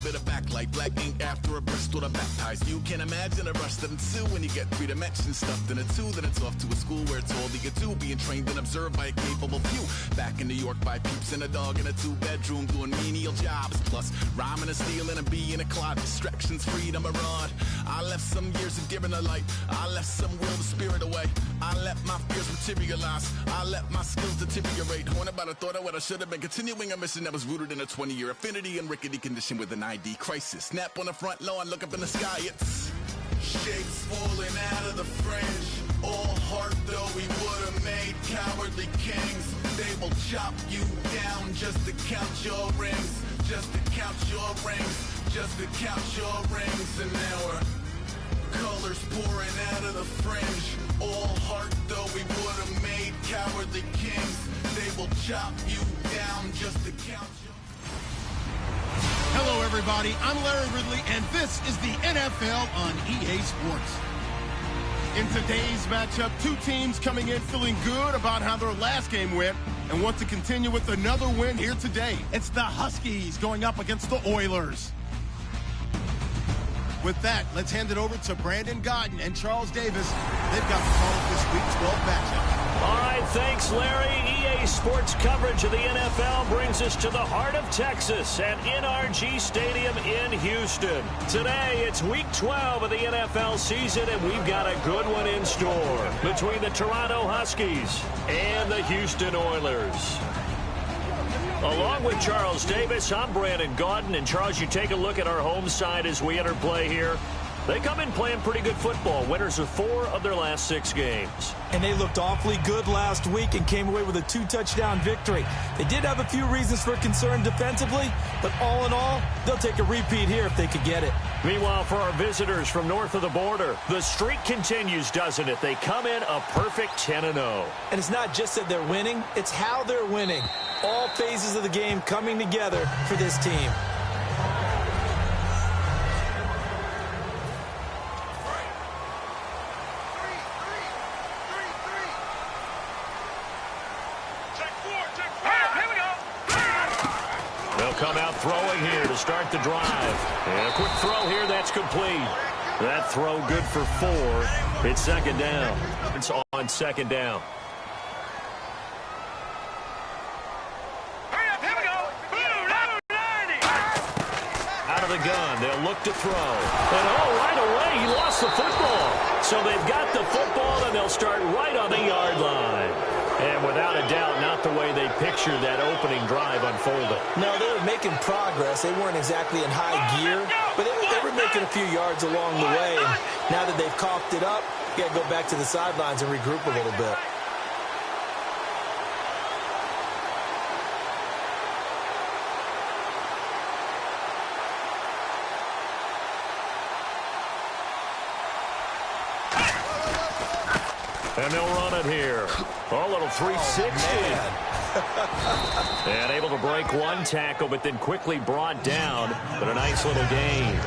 bit of backlight, black ink after a Bristol to baptize. You can imagine a rush that ensue when you get three dimensions stuffed in a two. Then it's off to a school where it's all that you do, being trained and observed by a capable few. Back in New York by peeps and a dog in a two-bedroom doing menial jobs. Plus rhyming and stealing and being a clod. Distractions, freedom, a rod. I left some years of giving a light. I left some will, the spirit away. I let my fears materialize. I let my skills deteriorate. Haunted by the thought of what I should have been. Continuing a mission that was rooted in a 20-year affinity and rickety condition with an ID crisis. Snap on the front lawn, look up in the sky. It's shapes falling out of the fringe. All heart though we would have made cowardly kings. They will chop you down just to count your rings. Just to count your rings. Just to count your rings. And now we're colors pouring out of the fringe. All heart though we would have made cowardly kings. They will chop you down just to count your... Hello everybody, I'm Larry Ridley and this is the NFL on EA Sports. In today's matchup, two teams coming in feeling good about how their last game went and want to continue with another win here today. It's the Huskies going up against the Oilers. With that, let's hand it over to Brandon Godden and Charles Davis. They've got the call of this Week 12 matchup. All right, thanks, Larry. EA Sports coverage of the NFL brings us to the heart of Texas at NRG Stadium in Houston. Today, it's Week 12 of the NFL season, and we've got a good one in store between the Toronto Huskies and the Houston Oilers. Along with Charles Davis, I'm Brandon Gaudin. And Charles, you take a look at our home side as we enter play here. They come in playing pretty good football. Winners of 4 of their last 6 games. And they looked awfully good last week and came away with a 2-touchdown victory. They did have a few reasons for concern defensively, but all in all, they'll take a repeat here if they could get it. Meanwhile, for our visitors from north of the border, the streak continues, doesn't it? They come in a perfect 10-0. And it's not just that they're winning, it's how they're winning. All phases of the game coming together for this team. They'll come out throwing here to start the drive. And a quick throw here, that's complete. That throw good for 4. It's second down. It's on second down. The gun. They'll look to throw. And right away, he lost the football. So they've got the football, and they'll start right on the yard line. And without a doubt, not the way they pictured that opening drive unfolding. No, they were making progress. They weren't exactly in high gear, but they were making a few yards along the way. And now that they've coughed it up, you got to go back to the sidelines and regroup a little bit. And they'll run it here. A little 360. And able to break one tackle, but then quickly brought down. But a nice little gain.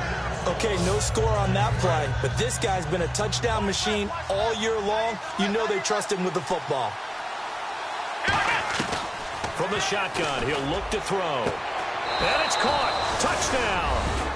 Okay, no score on that play, but this guy's been a touchdown machine all year long. You know they trust him with the football. From the shotgun, he'll look to throw. And it's caught. Touchdown.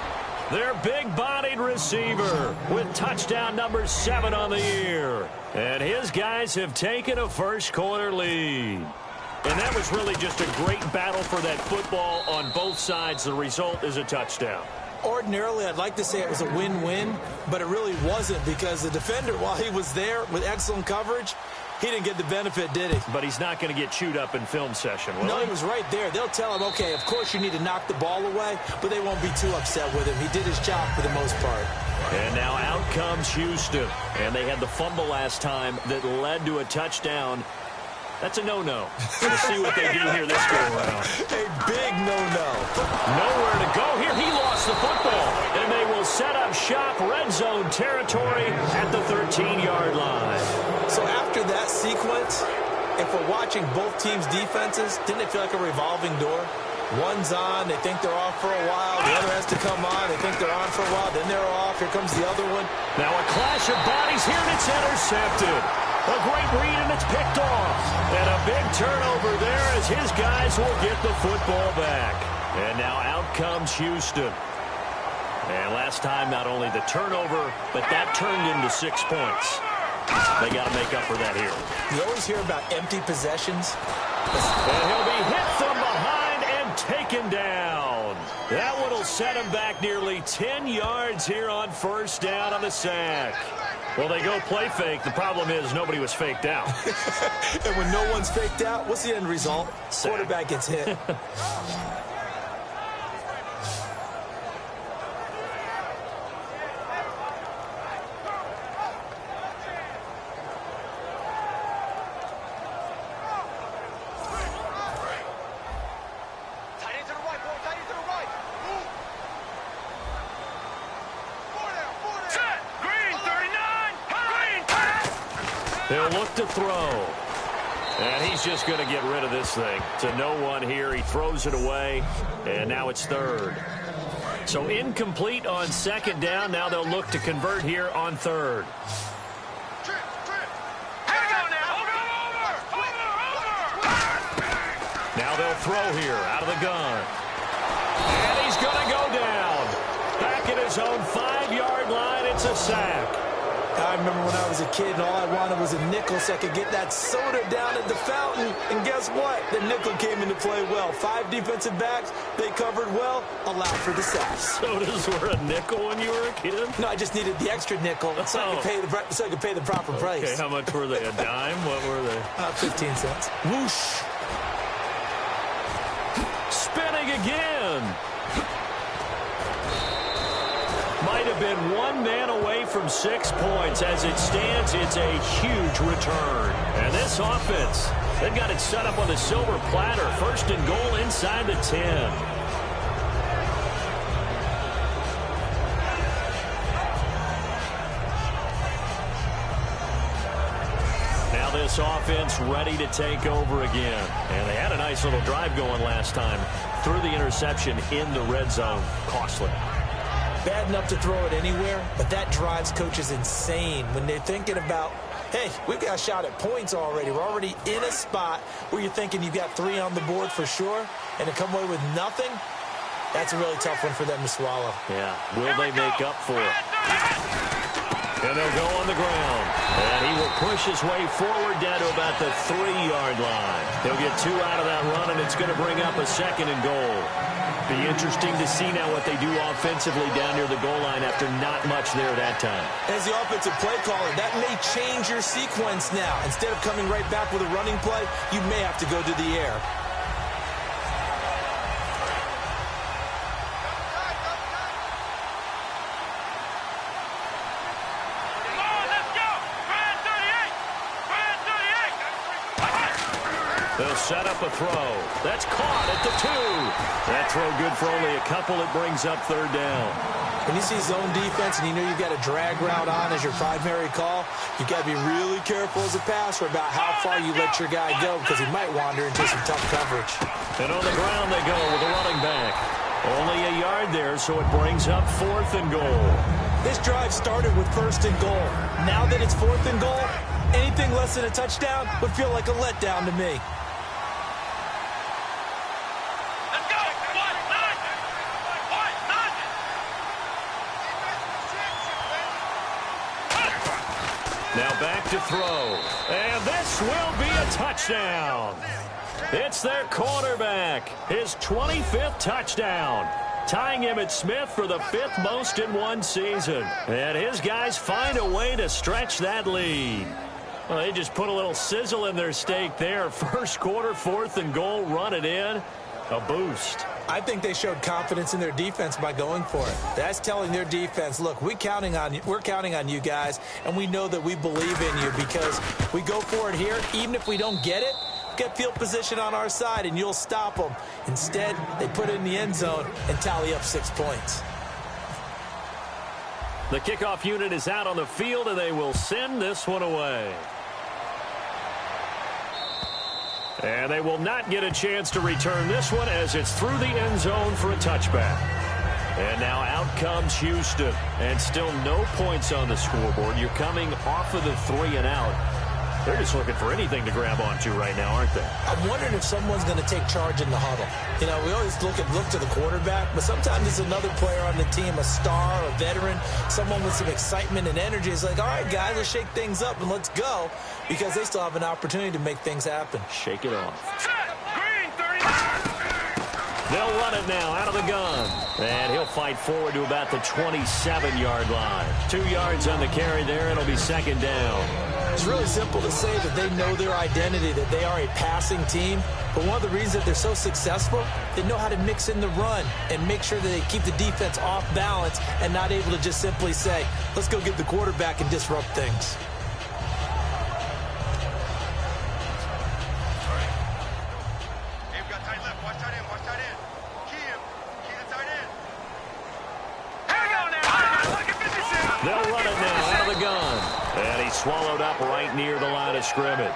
Their big-bodied receiver with touchdown number 7 on the year. And his guys have taken a first-quarter lead. And that was really just a great battle for that football on both sides. The result is a touchdown. Ordinarily, I'd like to say it was a win-win, but it really wasn't because the defender, while he was there with excellent coverage, he didn't get the benefit, did he? But he's not going to get chewed up in film session, will No, he? he was right there. They'll tell him, okay, of course you need to knock the ball away, but they won't be too upset with him. He did his job for the most part. And now out comes Houston. And they had the fumble last time that led to a touchdown. That's a no-no. We'll see what they do here this go-around. A big no-no. Nowhere to go here. He lost the football. And they will set up shop, red zone territory at the 13-yard line. So after that sequence, if we're watching both teams' defenses, didn't it feel like a revolving door? One's on, they think they're off for a while. The other has to come on, they think they're on for a while. Then they're off. Here comes the other one. Now a clash of bodies here, and it's intercepted. A great read, and it's picked off. And a big turnover there as his guys will get the football back. And now out comes Houston. And last time, not only the turnover, but that turned into 6 points. They got to make up for that here. You always hear about empty possessions. And he'll be hit from behind and taken down. That one will set him back nearly 10 yards here on first down on the sack. Well, they go play fake. The problem is nobody was faked out. And when no one's faked out, what's the end result? Sack. Quarterback gets hit. He'll look to throw. And he's just going to get rid of this thing. To no one here. He throws it away. And now it's third. So incomplete on second down. Now they'll look to convert here on third. Now they'll throw here out of the gun. And he's going to go down. Back at his own 5-yard line. It's a sack. I remember when I was a kid and all I wanted was a nickel so I could get that soda down at the fountain. And guess what? The nickel came into play well. 5 defensive backs, they covered well, allowed for the sacks. Sodas were a nickel when you were a kid? No, I just needed the extra nickel so I could pay the proper price. Okay, how much were they? A dime? What were they? 15 cents. Whoosh. Spinning again. Might have been one man away from 6 points. As it stands, it's a huge return. And this offense, they've got it set up on the silver platter. First and goal inside the 10. Now this offense ready to take over again. And they had a nice little drive going last time. Threw the interception in the red zone. Costly. Bad enough to throw it anywhere, but that drives coaches insane when they're thinking about, hey, we've got a shot at points already. We're already in a spot where you're thinking you've got 3 on the board for sure, and to come away with nothing, that's a really tough one for them to swallow. Yeah, will they make up for it? And they'll go on the ground. And he will push his way forward down to about the 3-yard line. He'll get 2 out of that run, and it's going to bring up a second and goal. Be interesting to see now what they do offensively down near the goal line after not much there that time. As the offensive play caller, that may change your sequence now. Instead of coming right back with a running play, you may have to go to the air. They'll set up a throw. That's caught at the 2. That throw good for only a couple. It brings up third down. When you see zone defense and you know you've got a drag route on as your primary call, you've got to be really careful as a passer about how far you let your guy go because he might wander into some tough coverage. And on the ground they go with a running back. Only a yard there, so it brings up 4th and goal. This drive started with 1st and goal. Now that it's 4th and goal, anything less than a touchdown would feel like a letdown to me. Now back to throw. And this will be a touchdown. It's their quarterback. His 25th touchdown. Tying Emmitt Smith for the 5th most in one season. And his guys find a way to stretch that lead. Well, they just put a little sizzle in their steak there. First quarter, 4th and goal, run it in. A boost. I think they showed confidence in their defense by going for it. That's telling their defense, look, we're counting on you guys, and we know that we believe in you because we go for it here. Even if we don't get it, get field position on our side, and you'll stop them. Instead, they put it in the end zone and tally up 6 points. The kickoff unit is out on the field, and they will send this one away. And they will not get a chance to return this one as it's through the end zone for a touchback. And now out comes Houston. And still no points on the scoreboard. You're coming off of the 3 and out. They're just looking for anything to grab onto right now, aren't they? I'm wondering if someone's going to take charge in the huddle. You know, we always look to the quarterback, but sometimes it's another player on the team, a star, a veteran, someone with some excitement and energy. It's like, all right, guys, let's shake things up and let's go, because they still have an opportunity to make things happen. Shake it off. They'll run it now out of the gun. And he'll fight forward to about the 27-yard line. 2 yards on the carry there. It'll be second down. It's really simple to say that they know their identity, that they are a passing team. But one of the reasons that they're so successful, they know how to mix in the run and make sure that they keep the defense off balance and not able to just simply say, let's go get the quarterback and disrupt things. They'll run it now out of the gun. And he's swallowed up right near the line of scrimmage.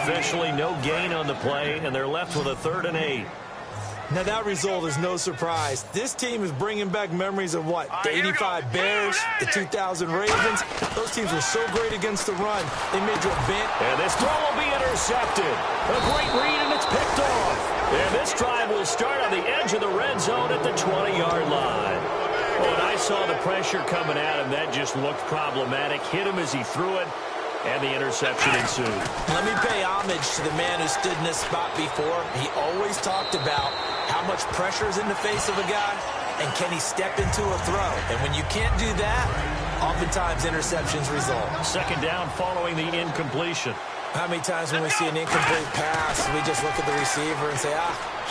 Officially no gain on the play, and they're left with a 3rd and 8. Now, that result is no surprise. This team is bringing back memories of what? The 85 Bears, the 2000 Ravens. Those teams were so great against the run. They made you a bent. And this throw will be intercepted. A great read, and it's picked off. And this drive will start on the edge of the red zone at the 20-yard line. When I saw the pressure coming at him, that just looked problematic. Hit him as he threw it, and the interception ensued. Let me pay homage to the man who stood in this spot before. He always talked about how much pressure is in the face of a guy, and can he step into a throw. And when you can't do that, oftentimes interceptions result. Second down following the incompletion. How many times when we see an incomplete pass, we just look at the receiver and say,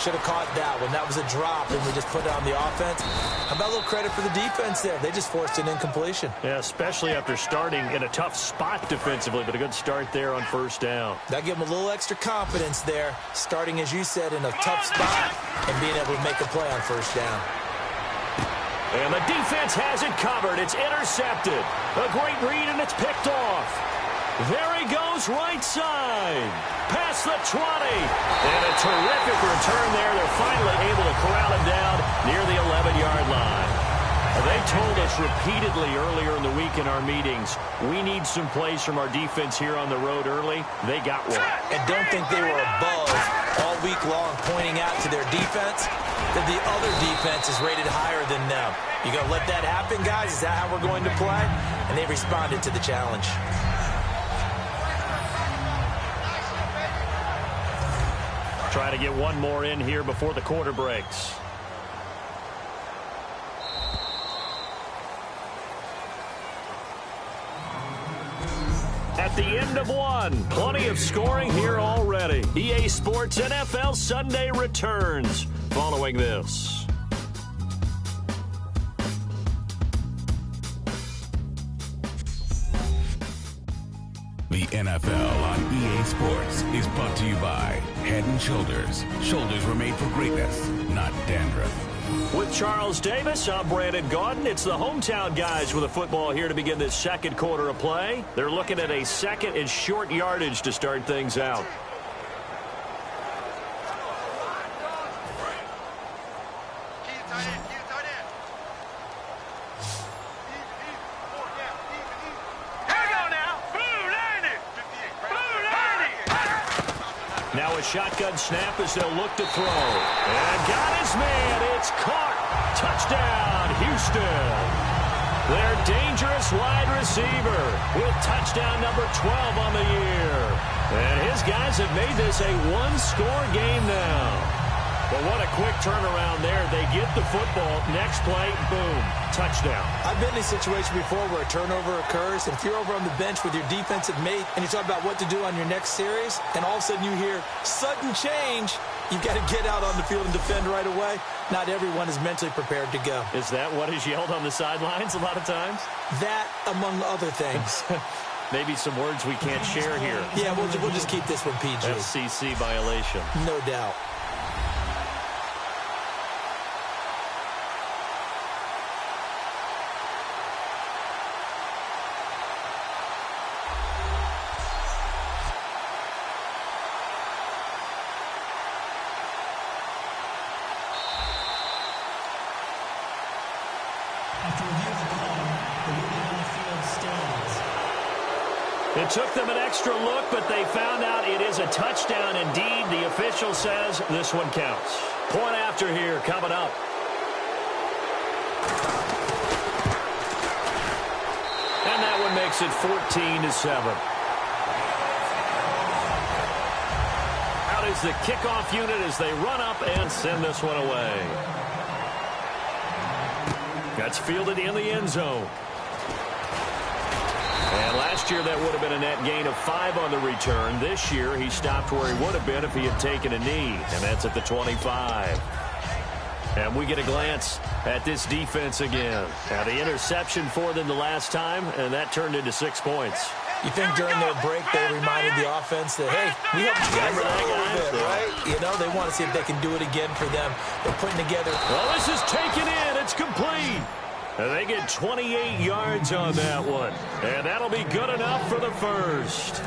should have caught that one. That was a drop, and we just put it on the offense. How about a little credit for the defense there? They just forced an incompletion. Yeah, especially after starting in a tough spot defensively, but a good start there on first down. That gave them a little extra confidence there, starting, as you said, in a tough spot and being able to make a play on first down. And the defense has it covered. It's intercepted. A great read, and it's picked off. There he goes, right side. Past the 20. And a terrific return there. They're finally able to corral him down near the 11-yard line. They told us repeatedly earlier in the week in our meetings, we need some plays from our defense here on the road early. They got one. And don't think they were above all week long pointing out to their defense that the other defense is rated higher than them. You going to let that happen, guys? Is that how we're going to play? And they responded to the challenge. Try to get one more in here before the quarter breaks. At the end of one, plenty of scoring here already. EA Sports NFL Sunday returns following this. The NFL on EA Sports is brought to you by Head & Shoulders. Shoulders were made for greatness, not dandruff. With Charles Davis, I'm Brandon Gaudin. It's the hometown guys with a football here to begin this second quarter of play. They're looking at a second and short yardage to start things out. Now a shotgun snap as they'll look to throw. And got his man. It's caught. Touchdown, Houston. Their dangerous wide receiver with touchdown number 12 on the year. And his guys have made this a one-score game now. But what a quick turnaround there. They get the football. Next play, boom, touchdown. I've been in a situation before where a turnover occurs, and if you're over on the bench with your defensive mate and you talk about what to do on your next series, and all of a sudden you hear sudden change, you've got to get out on the field and defend right away. Not everyone is mentally prepared to go. Is that what is yelled on the sidelines a lot of times? That, among other things. Maybe some words we can't share here. Yeah, we'll just keep this one PG. FCC violation. No doubt. It took them an extra look, but they found out it is a touchdown indeed. The official says this one counts. Point after here coming up. And that one makes it 14-7. Out is the kickoff unit as they run up and send this one away. That's fielded in the end zone. And last year that would have been a net gain of 5 on the return. This year he stopped where he would have been if he had taken a knee, and that's at the 25. And we get a glance at this defense again. Now the interception for them the last time, and that turned into 6 points. You think during their break they reminded the offense that, hey, we helped you guys out a little bit, right? You know, they want to see if they can do it again for them. They're putting together. Well, this is taken in. It's complete. And they get 28 yards on that one. And that'll be good enough for the first.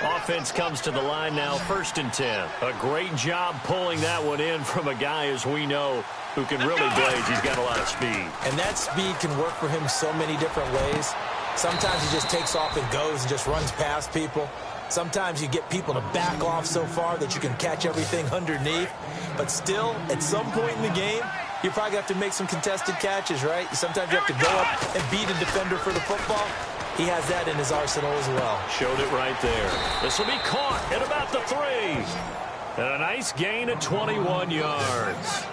Offense comes to the line now, 1st and 10. A great job pulling that one in from a guy, as we know, who can really blaze. He's got a lot of speed. And that speed can work for him so many different ways. Sometimes he just takes off and goes and just runs past people. Sometimes you get people to back off so far that you can catch everything underneath. But still, at some point in the game, you probably have to make some contested catches, right? Sometimes you have to go up and beat a defender for the football. He has that in his arsenal as well. Showed it right there. This will be caught at about the 3. And a nice gain of 21 yards.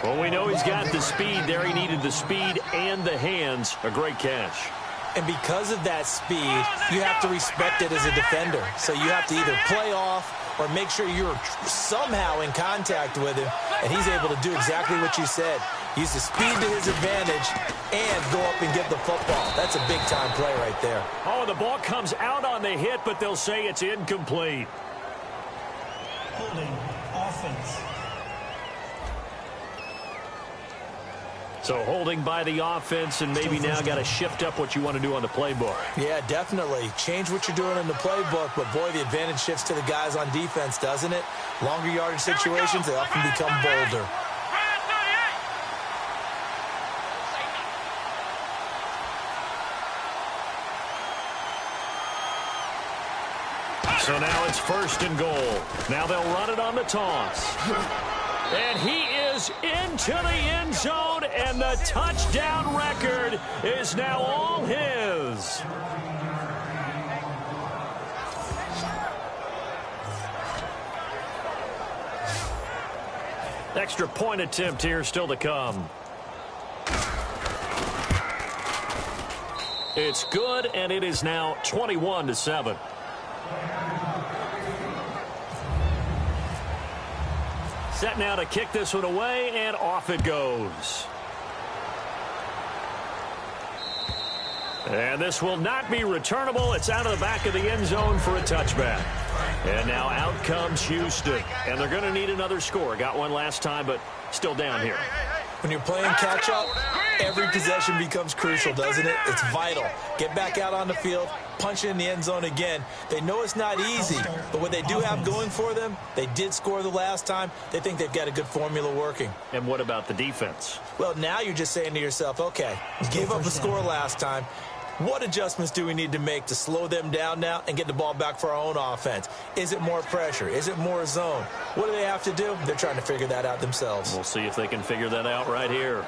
Well, we know he's got the speed there. He needed the speed and the hands. A great catch. And because of that speed, you have to respect it as a defender. So you have to either play off or make sure you're somehow in contact with him, and he's able to do exactly what you said. Use the speed to his advantage and go up and get the football. That's a big-time play right there. Oh, the ball comes out on the hit, but they'll say it's incomplete. Holding offense. So holding by the offense, and maybe now got to shift up what you want to do on the playbook. Yeah, definitely. Change what you're doing in the playbook, but boy, the advantage shifts to the guys on defense, doesn't it? Longer yardage situations, they often become bolder. So now it's 1st and goal. Now they'll run it on the toss. And he is into the end zone, and the touchdown record is now all his. Extra point attempt here still to come. It's good, and it is now 21-7. Set now to kick this one away, and off it goes. And this will not be returnable. It's out of the back of the end zone for a touchback. And now out comes Houston. And they're going to need another score. Got one last time, but still down here. When you're playing catch-up, every possession becomes crucial, doesn't it? It's vital. Get back out on the field, punch it in the end zone again. They know it's not easy, but what they do have going for them, they did score the last time. They think they've got a good formula working. And what about the defense? Well, now you're just saying to yourself, okay, we gave up a score last time. What adjustments do we need to make to slow them down now and get the ball back for our own offense? Is it more pressure? Is it more zone? What do they have to do? They're trying to figure that out themselves. We'll see if they can figure that out right here.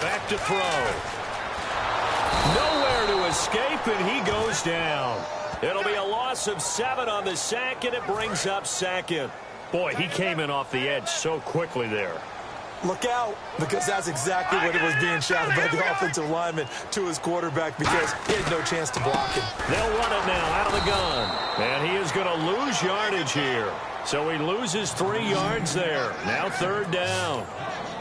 Back to throw. Nowhere to escape, and he goes down. It'll be a loss of 7 on the sack, and it brings up 2nd. Boy, he came in off the edge so quickly there. Look out, because that's exactly what it was being shouted by the offensive lineman to his quarterback, because he had no chance to block him. They'll run it now out of the gun. And he is going to lose yardage here. So he loses 3 yards there. Now 3rd down.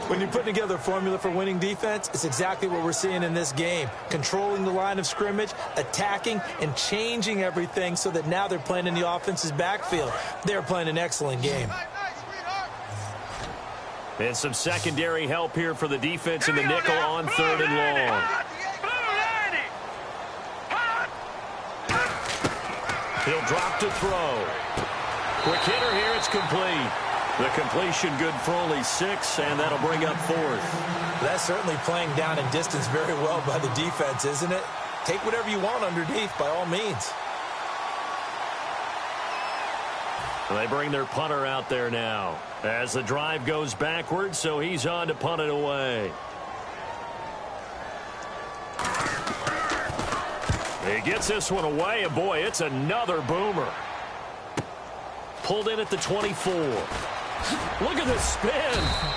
When you're putting together a formula for winning defense, it's exactly what we're seeing in this game. Controlling the line of scrimmage, attacking, and changing everything so that now they're playing in the offense's backfield. They're playing an excellent game. And some secondary help here for the defense in the nickel on 3rd and long. He'll drop to throw. Quick hitter here. It's complete. The completion good for only 6, and that'll bring up 4th. That's certainly playing down in distance very well by the defense, isn't it? Take whatever you want underneath, by all means. They bring their punter out there now as the drive goes backwards, so he's on to punt it away. He gets this one away, and boy, it's another boomer. Pulled in at the 24. Look at the spin.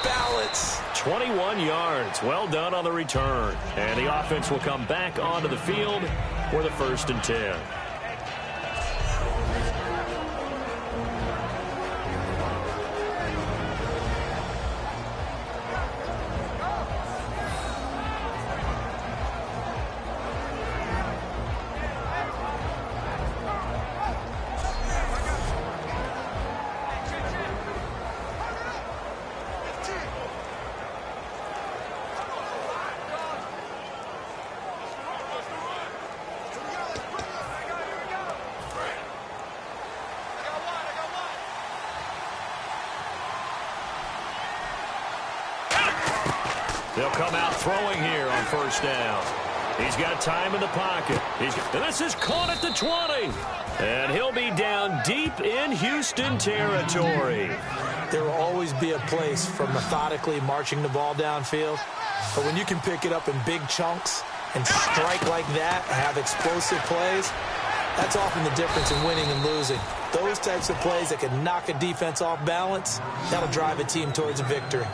Balance. 21 yards. Well done on the return. And the offense will come back onto the field for the 1st and 10. They'll come out throwing here on 1st down. He's got time in the pocket. This is caught at the 20. And he'll be down deep in Houston territory. There will always be a place for methodically marching the ball downfield. But when you can pick it up in big chunks and strike like that and have explosive plays, that's often the difference in winning and losing. Those types of plays that can knock a defense off balance, that'll drive a team towards a victory.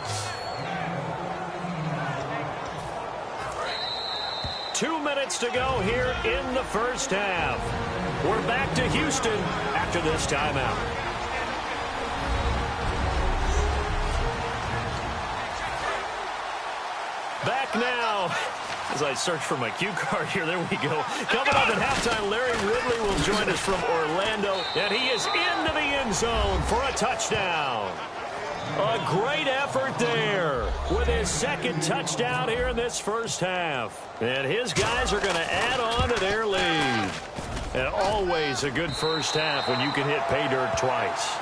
2 minutes to go here in the 1st half. We're back to Houston after this timeout. Back now. As I search for my cue card here, there we go. Coming up at halftime, Larry Ridley will join us from Orlando, and he is into the end zone for a touchdown. A great effort there with his 2nd touchdown here in this 1st half. And his guys are going to add on to their lead. And always a good 1st half when you can hit pay dirt twice.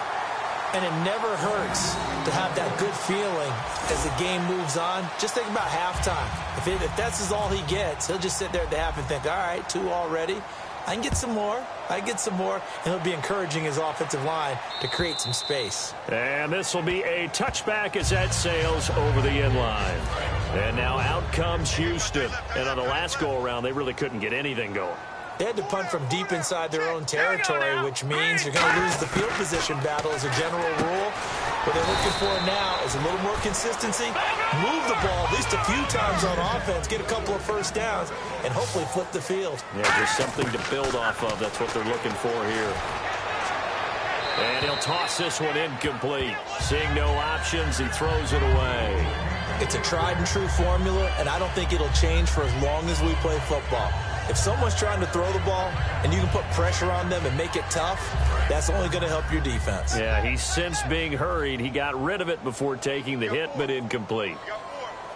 And it never hurts to have that good feeling as the game moves on. Just think about halftime. If that's all he gets, he'll just sit there at the half and think, all right, 2 already. I can get some more. I get some more. And he'll be encouraging his offensive line to create some space. And this will be a touchback as that sails over the end line. And now out comes Houston. And on the last go-around, they really couldn't get anything going. They had to punt from deep inside their own territory, which means you're going to lose the field position battle as a general rule. What they're looking for now is a little more consistency, move the ball at least a few times on offense, get a couple of 1st downs, and hopefully flip the field. Yeah, just something to build off of. That's what they're looking for here. And he'll toss this one incomplete. Seeing no options, he throws it away. It's a tried-and-true formula, and I don't think it'll change for as long as we play football. If someone's trying to throw the ball and you can put pressure on them and make it tough, that's only going to help your defense. Yeah, he's since being hurried. He got rid of it before taking the hit, but incomplete.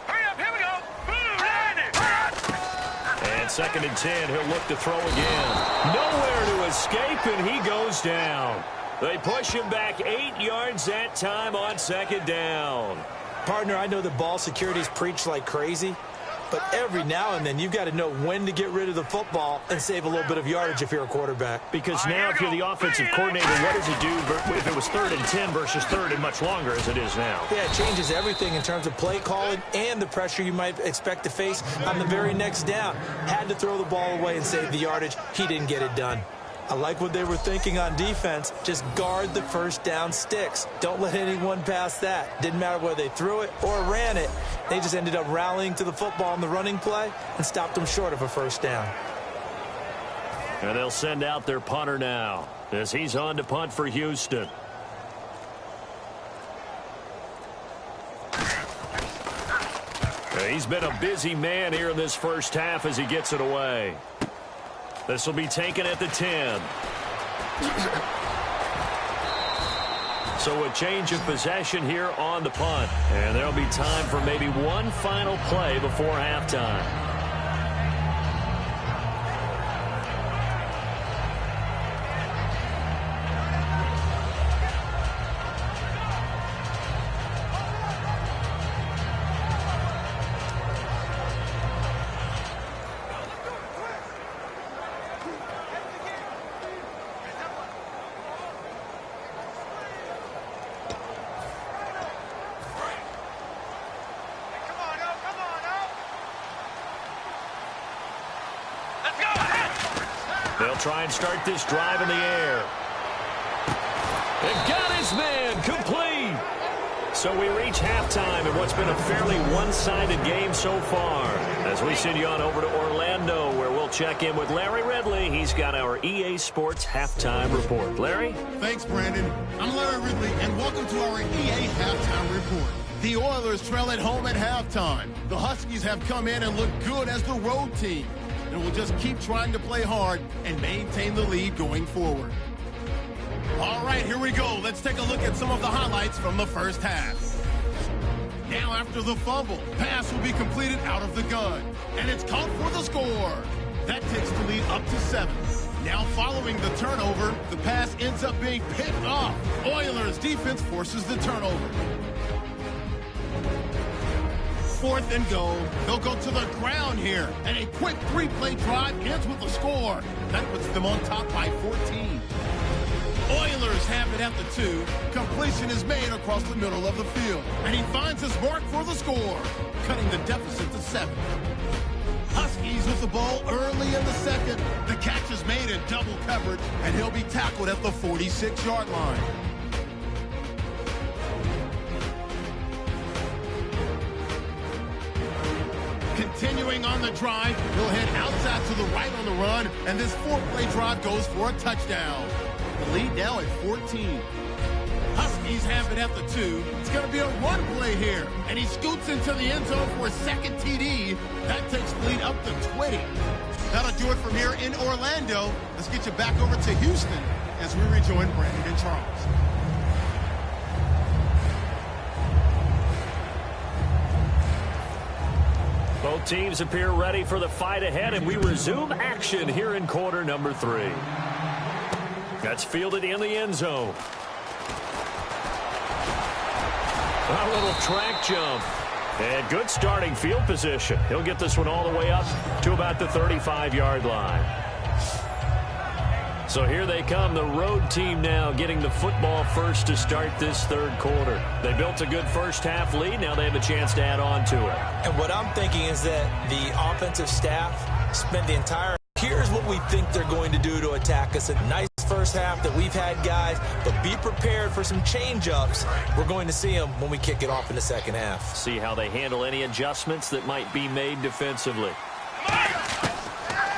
Hurry up, here we go. And 2nd and 10, he'll look to throw again. Nowhere to escape, and he goes down. They push him back 8 yards that time on 2nd down. Partner, I know the ball security's preached like crazy, but every now and then you've got to know when to get rid of the football and save a little bit of yardage if you're a quarterback. Because now if you're the offensive coordinator, what does it do if it was 3rd and 10 versus 3rd and much longer as it is now? Yeah, it changes everything in terms of play calling and the pressure you might expect to face on the very next down. Had to throw the ball away and save the yardage. He didn't get it done. I like what they were thinking on defense. Just guard the 1st down sticks. Don't let anyone pass that. Didn't matter whether they threw it or ran it. They just ended up rallying to the football on the running play and stopped them short of a 1st down. And they'll send out their punter now as he's on to punt for Houston. He's been a busy man here in this 1st half as he gets it away. This will be taken at the 10. So a change of possession here on the punt. And there'll be time for maybe one final play before halftime. They'll try and start this drive in the air. And got his man complete. So we reach halftime in what's been a fairly one-sided game so far. As we send you on over to Orlando, where we'll check in with Larry Ridley. He's got our EA Sports halftime report. Larry? Thanks, Brandon. I'm Larry Ridley, and welcome to our EA halftime report. The Oilers trail at home at halftime. The Huskies have come in and looked good as the road team, and will just keep trying to play hard and maintain the lead going forward. All right, here we go. Let's take a look at some of the highlights from the first half. Now after the fumble, pass will be completed out of the gun, and it's caught for the score. That takes the lead up to 7. Now following the turnover, the pass ends up being picked off. Oilers defense forces the turnover. 4th and goal. They'll go to the ground here, and a quick 3-play drive ends with a score. That puts them on top by 14. Oilers have it at the 2. Completion is made across the middle of the field, and he finds his mark for the score, cutting the deficit to 7. Huskies with the ball early in the second. The catch is made in double coverage, and he'll be tackled at the 46-yard line. Continuing on the drive, he'll head outside to the right on the run, and this 4-play drive goes for a touchdown. The lead now at 14. Huskies have it at the 2. It's going to be a run play here, and he scoots into the end zone for a second TD. That takes the lead up to 20. That'll do it from here in Orlando. Let's get you back over to Houston as we rejoin Brandon and Charles. Both teams appear ready for the fight ahead, and we resume action here in quarter number 3. That's fielded in the end zone. A little track jump. And good starting field position. He'll get this one all the way up to about the 35-yard line. So here they come, the road team now getting the football first to start this third quarter. They built a good first half lead. Now they have a chance to add on to it. And what I'm thinking is that the offensive staff spent the entire... Here's what we think they're going to do to attack us. A nice first half that we've had, guys, but be prepared for some change-ups. We're going to see them when we kick it off in the second half. See how they handle any adjustments that might be made defensively.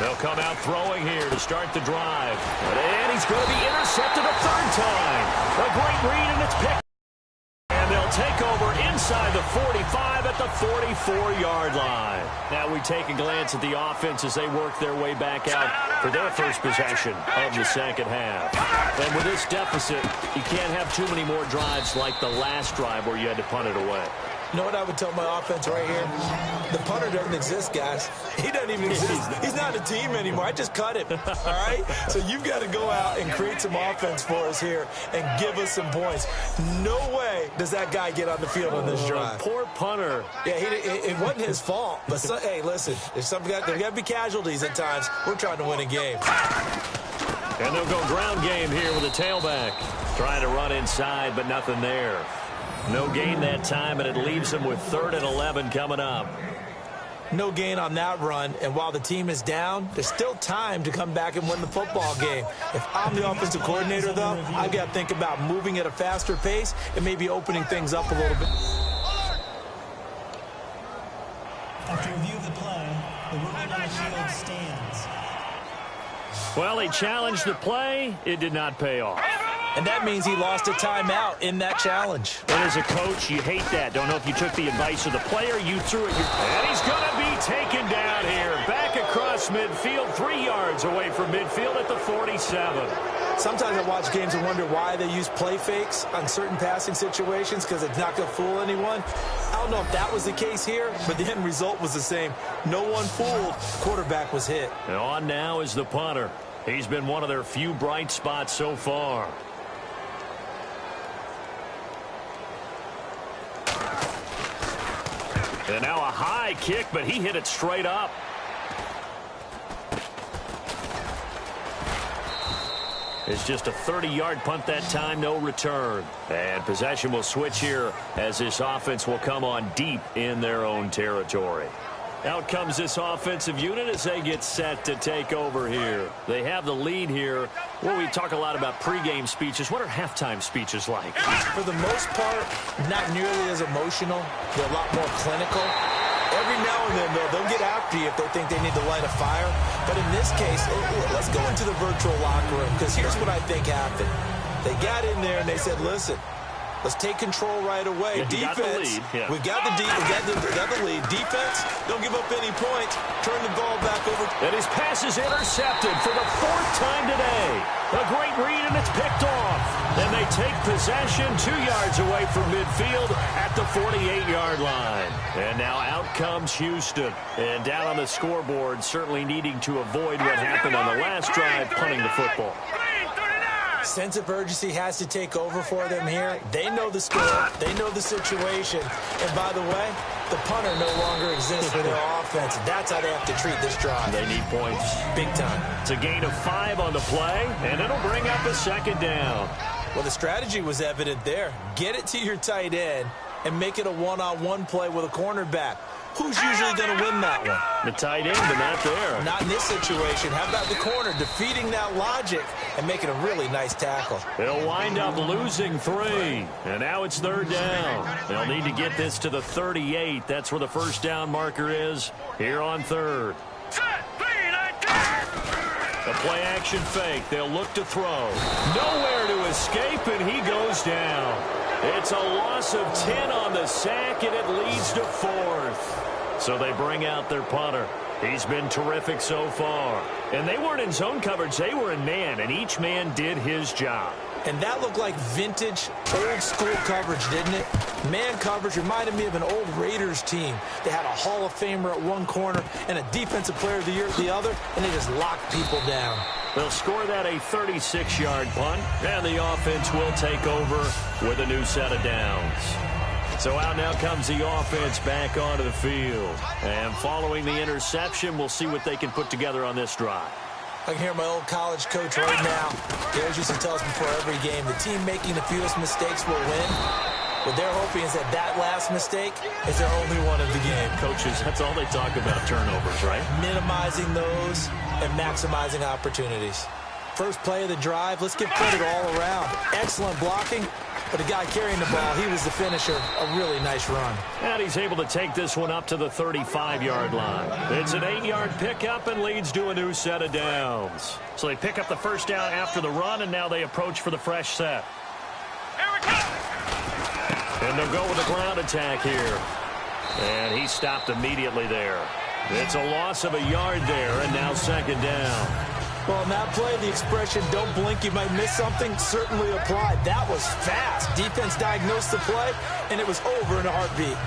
They'll come out throwing here to start the drive. And he's going to be intercepted a third time. A great read, and it's picked. And they'll take over inside the 45 at the 44-yard line. Now we take a glance at the offense as they work their way back out for their first possession of the second half. And with this deficit, you can't have too many more drives like the last drive where you had to punt it away. You know what I would tell my offense right here? The punter doesn't exist, guys. He doesn't even exist. He's not a team anymore. I just cut him, all right? So you've got to go out and create some offense for us here and give us some points. No way does that guy get on the field on this drive. Poor punter. Yeah, it wasn't his fault. But, hey, listen, there's got to be casualties at times. We're trying to win a game. And they'll go ground game here with a tailback. Trying to run inside, but nothing there. No gain that time, and it leaves them with 3rd and 11 coming up. No gain on that run, and while the team is down, there's still time to come back and win the football game. If I'm the offensive coordinator, though, I've got to think about moving at a faster pace and maybe opening things up a little bit. After review of the play, the ruling on the field stands. Well, he challenged the play. It did not pay off. And that means he lost a timeout in that challenge. And as a coach, you hate that. Don't know if you took the advice of the player, you threw it. And he's going to be taken down here. Back across midfield, 3 yards away from midfield at the 47. Sometimes I watch games and wonder why they use play fakes on certain passing situations, because it's not going to fool anyone. I don't know if that was the case here, but the end result was the same. No one fooled. Quarterback was hit. And on now is the punter. He's been one of their few bright spots so far. And now a high kick, but he hit it straight up. It's just a 30-yard punt that time, no return. And possession will switch here as this offense will come on deep in their own territory. Out comes this offensive unit as they get set to take over here. They have the lead here. Well, we talk a lot about pregame speeches. What are halftime speeches like? For the most part, not nearly as emotional. They're a lot more clinical. Every now and then, they'll get after you if they think they need to light a fire. But in this case, let's go into the virtual locker room, because here's what I think happened. They got in there and they said, listen, let's take control right away. Defense, we've got the lead. Defense, don't give up any points. Turn the ball back over. And his pass is intercepted for the 4th time today. A great read, and it's picked off. And they take possession 2 yards away from midfield at the 48-yard line. And now out comes Houston. And down on the scoreboard, certainly needing to avoid what happened on the last drive, punting the football. Sense of urgency has to take over for them here. They know the score. They know the situation. And by the way, the punter no longer exists for their offense. That's how they have to treat this drive. They need points. Big time. It's a gain of 5 on the play, and it'll bring up a 2nd down. Well, the strategy was evident there. Get it to your tight end and make it a one-on-one play with a cornerback. Who's usually going to win that one? The tight end, but not there. Not in this situation. How about the corner defeating that logic and making a really nice tackle? They'll wind up losing 3. And now it's 3rd down. They'll need to get this to the 38. That's where the 1st down marker is here on 3rd. A play-action fake. They'll look to throw. Nowhere to escape, and he goes down. It's a loss of 10 on the sack, and it leads to 4th. So they bring out their punter. He's been terrific so far. And they weren't in zone coverage. They were in man, and each man did his job. And that looked like vintage, old-school coverage, didn't it? Man coverage reminded me of an old Raiders team. They had a Hall of Famer at one corner and a Defensive Player of the Year at the other, and they just locked people down. They'll score that a 36-yard punt, and the offense will take over with a new set of downs. So out now comes the offense back onto the field. And following the interception, we'll see what they can put together on this drive. I can hear my old college coach right now. He always used to tell us before every game, the team making the fewest mistakes will win. What they're hoping is that that last mistake is their only one of the game. Coaches, that's all they talk about, turnovers, right? Minimizing those and maximizing opportunities. First play of the drive, let's give credit all around. Excellent blocking, but the guy carrying the ball, he was the finisher. A really nice run. And he's able to take this one up to the 35-yard line. It's an 8-yard pickup and leads to a new set of downs. So they pick up the 1st down after the run, and now they approach for the fresh set. Here we go. And they'll go with a ground attack here. And he stopped immediately there. It's a loss of a yard there, and now 2nd down. Well, on that play, the expression, don't blink, you might miss something, certainly applied. That was fast. Defense diagnosed the play, and it was over in a heartbeat.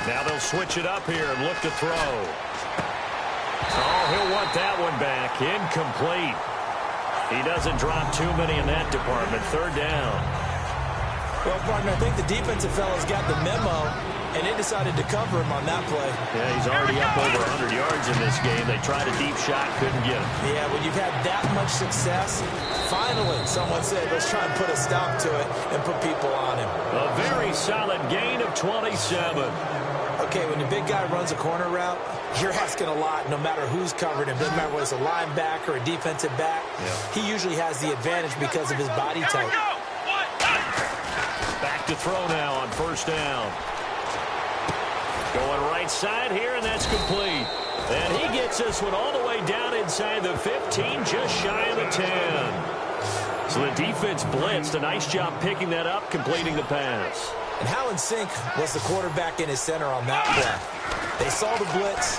Now they'll switch it up here and look to throw. Oh, he'll want that one back. Incomplete. He doesn't drop too many in that department. 3rd down. Well, partner, I think the defensive fellas got the memo, and they decided to cover him on that play. Yeah, he's already up over 100 yards in this game. They tried a deep shot, couldn't get him. Yeah, when you've had that much success, finally someone said, let's try and put a stop to it and put people on him. A very solid gain of 27. Okay, when the big guy runs a corner route, you're asking a lot no matter who's covering him. Doesn't matter whether it's a linebacker or a defensive back. Yeah. He usually has the advantage because of his body type. Back to throw now on 1st down. Going right side here, and that's complete. And he gets this one all the way down inside the 15, just shy of the 10. So the defense blitzed. A nice job picking that up, completing the pass. And how in sync was the quarterback in his center on that play? They saw the blitz,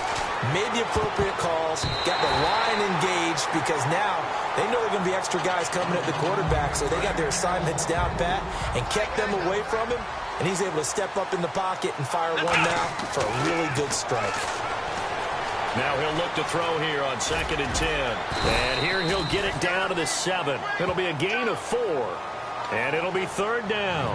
made the appropriate calls, got the line engaged, because now they know there are going to be extra guys coming at the quarterback, so they got their assignments down pat and kept them away from him, and he's able to step up in the pocket and fire one now for a really good strike. Now he'll look to throw here on 2nd and 10. And here he'll get it down to the 7. It'll be a gain of 4. And it'll be 3rd down.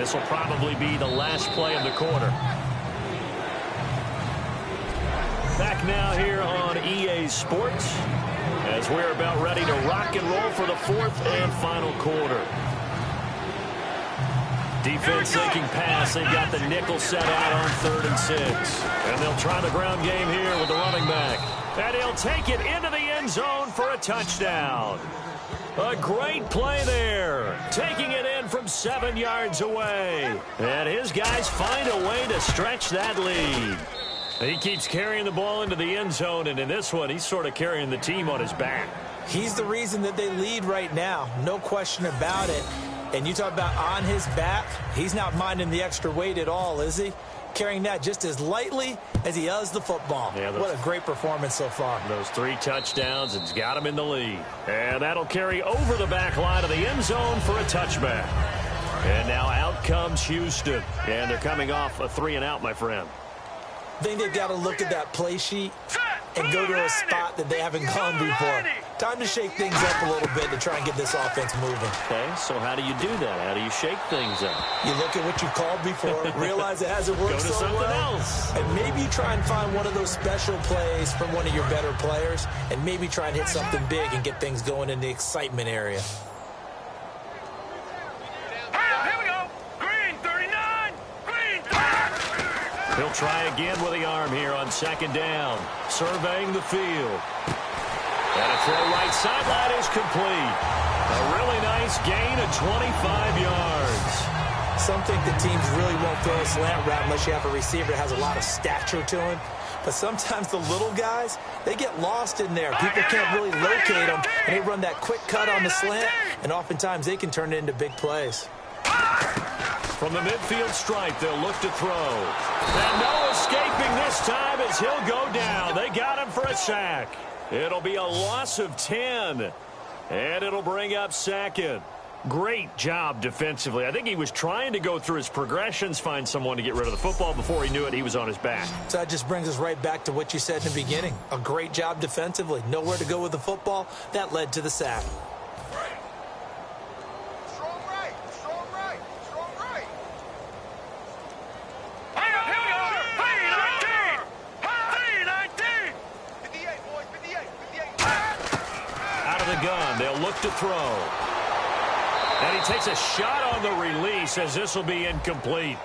this will probably be the last play of the quarter. Back now here on EA Sports as we're about ready to rock and roll for the fourth and final quarter. Defense thinking pass. They've got the nickel set out on 3rd and 6. And they'll try the ground game here with the running back. And he'll take it into the end zone for a touchdown. A great play there. Taking it in from 7 yards away. And his guys find a way to stretch that lead. He keeps carrying the ball into the end zone, and in this one, he's sort of carrying the team on his back. He's the reason that they lead right now. No question about it. And you talk about on his back, he's not minding the extra weight at all, is he? Carrying that just as lightly as he does the football. Yeah, what a great performance so far. Those 3 touchdowns, it's got him in the lead. And that'll carry over the back line of the end zone for a touchback. And now out comes Houston. And they're coming off a 3-and-out, my friend. I think they've got to look at that play sheet and go to a spot that they haven't gone before. Time to shake things up a little bit to try and get this offense moving. Okay, so how do you do that? How do you shake things up? You look at what you've called before, realize it hasn't worked so well. Go to something else. And maybe you try and find one of those special plays from one of your better players, and maybe try and hit something big and get things going in the excitement area. Here we go. Green 39. Green 39. He'll try again with the arm here on 2nd down. Surveying the field. And a throw right sideline is complete. A really nice gain of 25 yards. Some think the teams really won't throw a slant route unless you have a receiver that has a lot of stature to him. But sometimes the little guys, they get lost in there. People can't really locate them, and they run that quick cut on the slant, and oftentimes they can turn it into big plays. From the midfield stripe, they'll look to throw. And no escaping this time as he'll go down. They got him for a sack. It'll be a loss of 10. And it'll bring up 2nd. Great job defensively. I think he was trying to go through his progressions, find someone to get rid of the football. Before he knew it, he was on his back. So that just brings us right back to what you said in the beginning. A great job defensively. Nowhere to go with the football. That led to the sack. They'll look to throw. And he takes a shot on the release as this will be incomplete.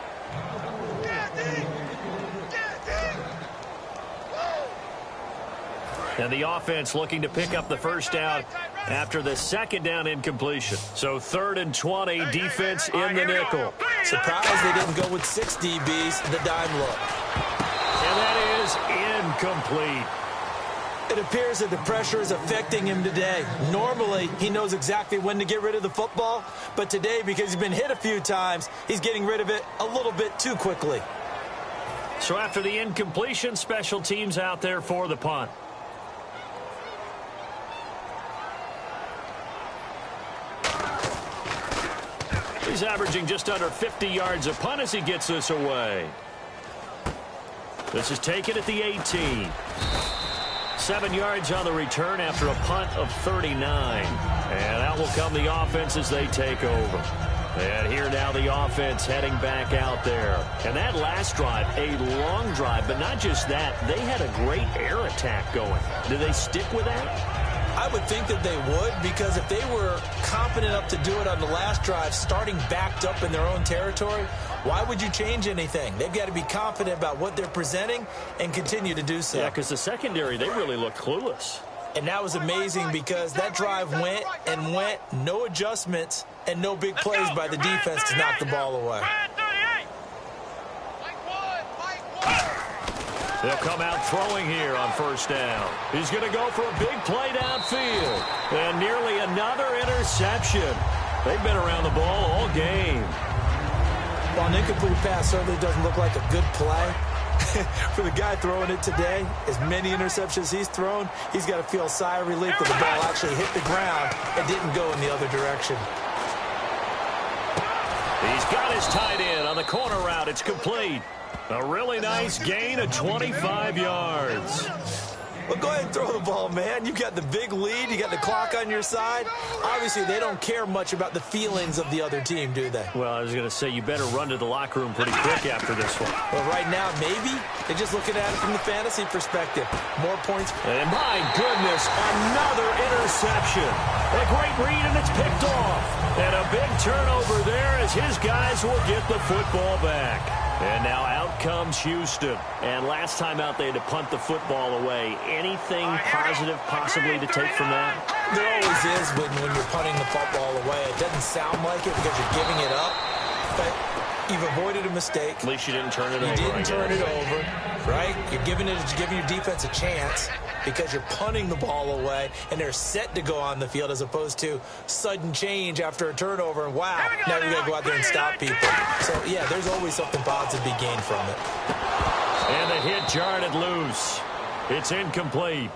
And the offense looking to pick up the first down after the 2nd down incompletion. So 3rd and 20, defense in the nickel. Surprised they didn't go with 6 DBs, the dime look. And that is incomplete. It appears that the pressure is affecting him today. Normally, he knows exactly when to get rid of the football, but today, because he's been hit a few times, he's getting rid of it a little bit too quickly. So after the incompletion, special teams out there for the punt. He's averaging just under 50 yards a punt as he gets this away. This is taken at the 18. 7 yards on the return after a punt of 39. And out will come the offense as they take over. And here now the offense heading back out there. And that last drive, a long drive, but not just that. They had a great air attack going. Do they stick with that? I would think that they would, because if they were confident enough to do it on the last drive, starting backed up in their own territory, why would you change anything? They've got to be confident about what they're presenting and continue to do so. Yeah, because the secondary, they really look clueless. And that was amazing because that drive went and went, no adjustments, and no big plays by the defense to knock the ball away. They'll come out throwing here on 1st down. He's going to go for a big play downfield. And nearly another interception. They've been around the ball all game. Well, an incomplete pass certainly doesn't look like a good play. For the guy throwing it today, as many interceptions he's thrown, he's got to feel a sigh of relief that the ball actually hit the ground and didn't go in the other direction. He's got his tight end on the corner route. It's complete. A really nice gain of 25 yards. But go ahead and throw the ball, man. You got the big lead. You got the clock on your side. Obviously, they don't care much about the feelings of the other team, do they? Well, I was going to say, you better run to the locker room pretty quick after this one. Well, right now, maybe. They're just looking at it from the fantasy perspective. More points. And my goodness, another interception. A great read, and it's picked off. And a big turnover there as his guys will get the football back. And now out comes Houston. And last time out, they had to punt the football away. Anything positive possibly to take from that? There always is when you're punting the football away. It doesn't sound like it because you're giving it up, but you've avoided a mistake. At least you didn't turn it over. You didn't turn it over, right? You're giving your defense a chance because you're punting the ball away, and they're set to go on the field as opposed to sudden change after a turnover, and wow, now we got to go out there and stop people. So, yeah, there's always something positive to be gained from it. And the hit jarred it loose. It's incomplete.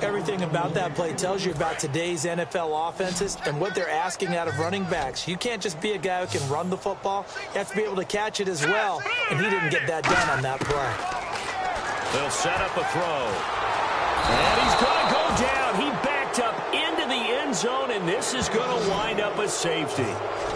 Everything about that play tells you about today's NFL offenses and what they're asking out of running backs. You can't just be a guy who can run the football. You have to be able to catch it as well, and he didn't get that done on that play. They'll set up a throw. And he's going to go down. He backed up into the end zone, and this is going to wind up a safety.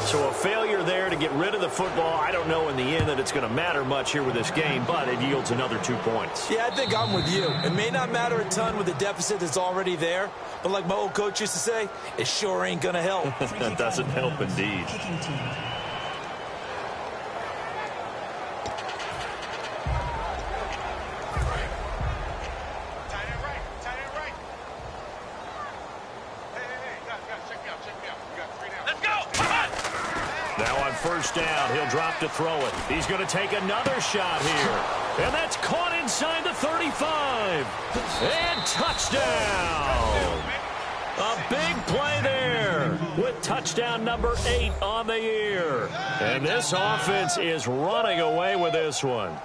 So a failure there to get rid of the football. I don't know in the end that it's going to matter much here with this game, but it yields another 2 points. Yeah, I think I'm with you. It may not matter a ton with the deficit that's already there, but like my old coach used to say, it sure ain't going to help. That doesn't help indeed. Kicking team. First down, he'll drop to throw it. He's going to take another shot here. And that's caught inside the 35. And touchdown. A big play there with touchdown number 8 on the year. And this offense is running away with this one.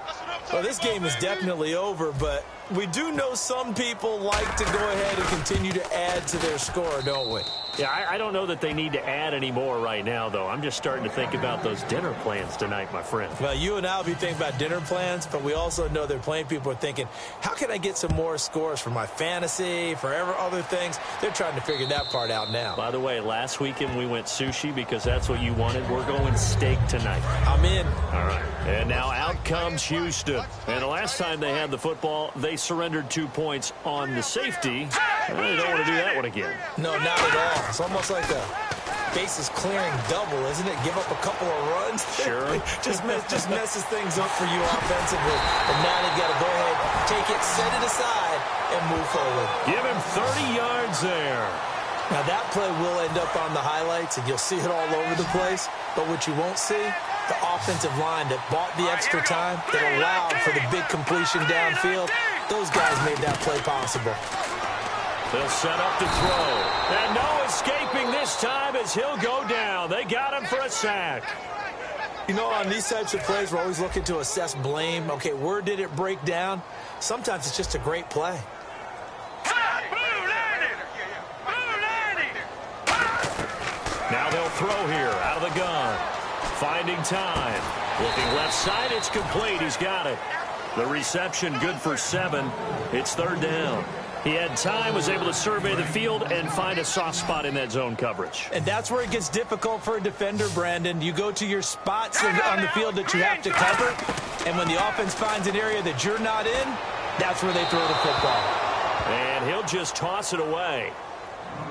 Well, this game is definitely over, but we do know some people like to go ahead and continue to add to their score, don't we? Yeah, I don't know that they need to add any more right now, though. I'm just starting to think about those dinner plans tonight, my friend. Well, you and I will be thinking about dinner plans, but we also know that plenty of people are thinking, how can I get some more scores for my fantasy, for other things? They're trying to figure that part out now. By the way, last weekend we went sushi because that's what you wanted. We're going steak tonight. I'm in. All right. And now out comes Houston. And the last time they had the football, they surrendered 2 points on the safety. They don't want to do that one again. No, not at all. It's almost like a bases clearing double, isn't it? Give up a couple of runs. Sure. just messes things up for you offensively. And now they've got to go ahead, take it, set it aside, and move forward. Give him 30 yards there. Now that play will end up on the highlights, and you'll see it all over the place. But what you won't see, the offensive line that bought the extra time, that allowed for the big completion downfield, those guys made that play possible. They'll set up to throw. And no escaping this time as he'll go down. They got him for a sack. You know, on these types of plays, we're always looking to assess blame. Okay, where did it break down? Sometimes it's just a great play. Now they'll throw here out of the gun. Finding time. Looking left side, it's complete. He's got it. The reception good for 7. It's third down. He had time, was able to survey the field and find a soft spot in that zone coverage. And that's where it gets difficult for a defender, Brandon. You go to your spots on the field that you have to cover, and when the offense finds an area that you're not in, that's where they throw the football. And he'll just toss it away.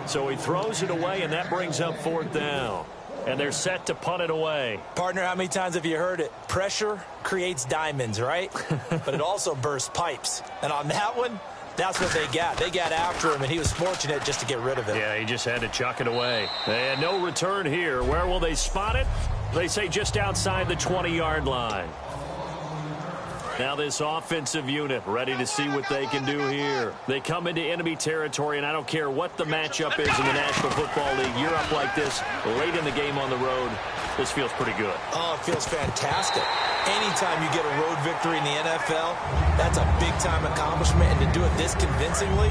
So he throws it away, and that brings up fourth down. And they're set to punt it away. Partner, how many times have you heard it? Pressure creates diamonds, right? But it also bursts pipes. And on that one, that's what they got. They got after him, and he was fortunate just to get rid of it. Yeah, he just had to chuck it away. And no return here. Where will they spot it? They say just outside the 20-yard line. Now this offensive unit ready to see what they can do here. They come into enemy territory, and I don't care what the matchup is in the National Football League. You're up like this late in the game on the road. This feels pretty good. Oh, it feels fantastic. Anytime you get a road victory in the NFL, that's a big-time accomplishment. And to do it this convincingly,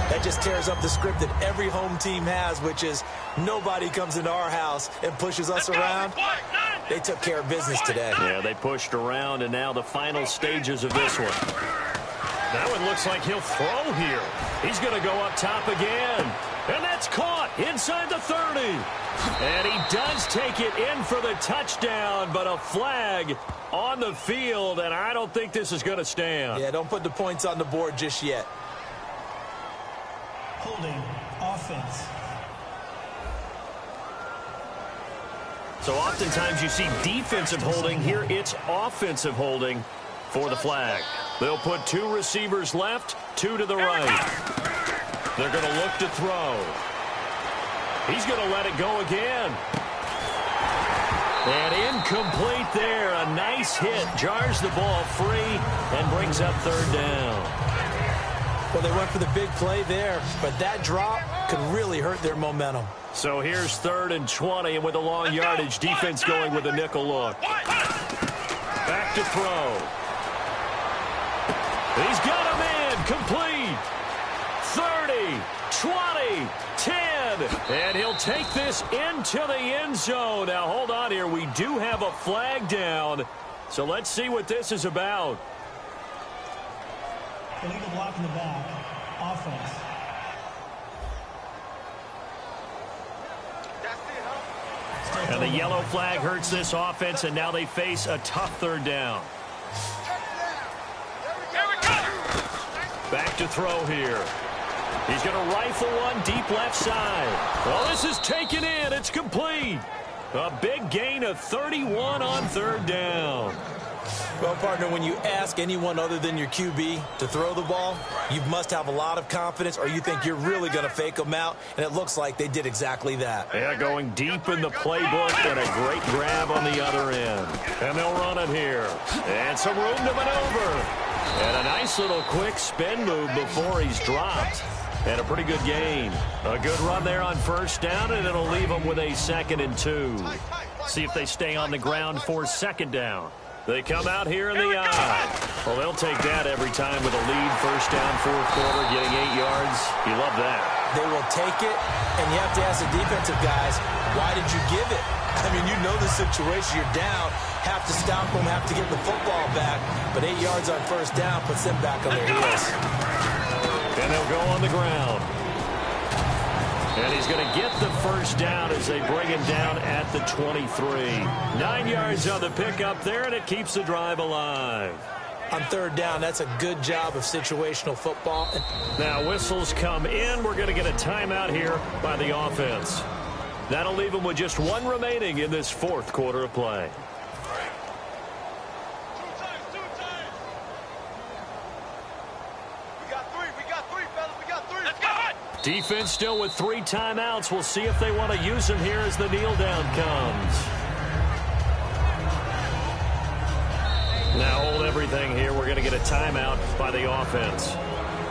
that just tears up the script that every home team has, which is nobody comes into our house and pushes us around. They took care of business today. Yeah, they pushed around, and now the final stages of this one. That one looks like he'll throw here. He's going to go up top again. And that's caught inside the 30. And he does take it in for the touchdown, but a flag on the field, and I don't think this is going to stand. Yeah, don't put the points on the board just yet. Holding offense. So oftentimes you see defensive holding. Here it's offensive holding for the flag. They'll put 2 receivers left, 2 to the right. They're going to look to throw. He's going to let it go again. And incomplete there. A nice hit. Jars the ball free and brings up 3rd down. Well, they went for the big play there, but that drop could really hurt their momentum. So here's 3rd and 20, and with a long yardage, defense going with a nickel look. Back to throw. He's got a man. Complete. 30, 20, 10. And he'll take this into the end zone. Now, hold on here. We do have a flag down. So let's see what this is about. Illegal block in the back. Offense. And the yellow flag hurts this offense, and now they face a tough 3rd down. Back to throw here. He's going to rifle one deep left side. Well, this is taken in. It's complete. A big gain of 31 on 3rd down. Well, partner, when you ask anyone other than your QB to throw the ball, you must have a lot of confidence, or you think you're really going to fake them out, and it looks like they did exactly that. Yeah, going deep in the playbook, and a great grab on the other end. And they'll run it here. And some room to maneuver. And a nice little quick spin move before he's dropped. And a pretty good gain. A good run there on 1st down, and it'll leave them with a 2nd and 2. See if they stay on the ground for 2nd down. They come out here in the eye. Well, they'll take that every time with a lead. 1st down, 4th quarter, getting 8 yards. You love that. They will take it, and you have to ask the defensive guys, why did you give it? I mean, you know the situation. You're down, have to stop them, have to get the football back. But 8 yards on 1st down puts them back on their heels. And they'll go on the ground. And he's going to get the 1st down as they bring him down at the 23. 9 yards on the pickup there, and it keeps the drive alive. On 3rd down, that's a good job of situational football. Now whistles come in. We're going to get a timeout here by the offense. That'll leave them with just 1 remaining in this 4th quarter of play. Defense still with 3 timeouts. We'll see if they want to use them here as the kneel down comes. Now hold everything here. We're going to get a timeout by the offense.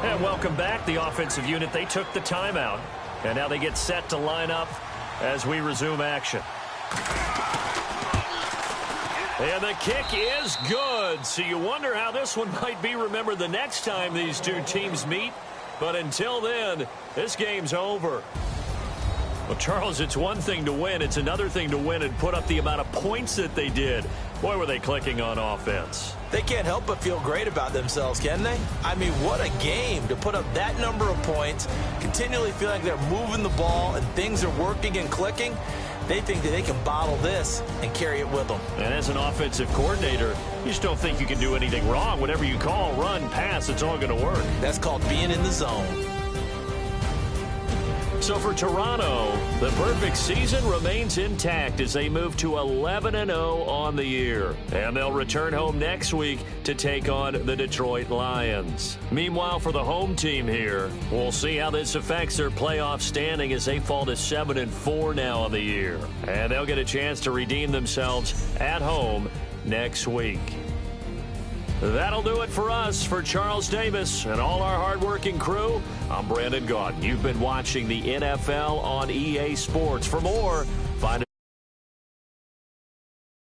And welcome back, the offensive unit. They took the timeout. And now they get set to line up as we resume action. And the kick is good. So you wonder how this one might be remembered the next time these 2 teams meet. But until then, this game's over. Well, Charles, it's one thing to win. It's another thing to win and put up the amount of points that they did. Boy, were they clicking on offense. They can't help but feel great about themselves, can they? I mean, what a game to put up that number of points, continually feel like they're moving the ball and things are working and clicking. They think that they can bottle this and carry it with them. And as an offensive coordinator, you just don't think you can do anything wrong. Whatever you call, run, pass, it's all going to work. That's called being in the zone. So for Toronto, the perfect season remains intact as they move to 11-0 on the year. And they'll return home next week to take on the Detroit Lions. Meanwhile, for the home team here, we'll see how this affects their playoff standing as they fall to 7-4 now on the year. And they'll get a chance to redeem themselves at home next week. That'll do it for us. For Charles Davis and all our hardworking crew, I'm Brandon Gaudin. You've been watching the NFL on EA Sports. For more,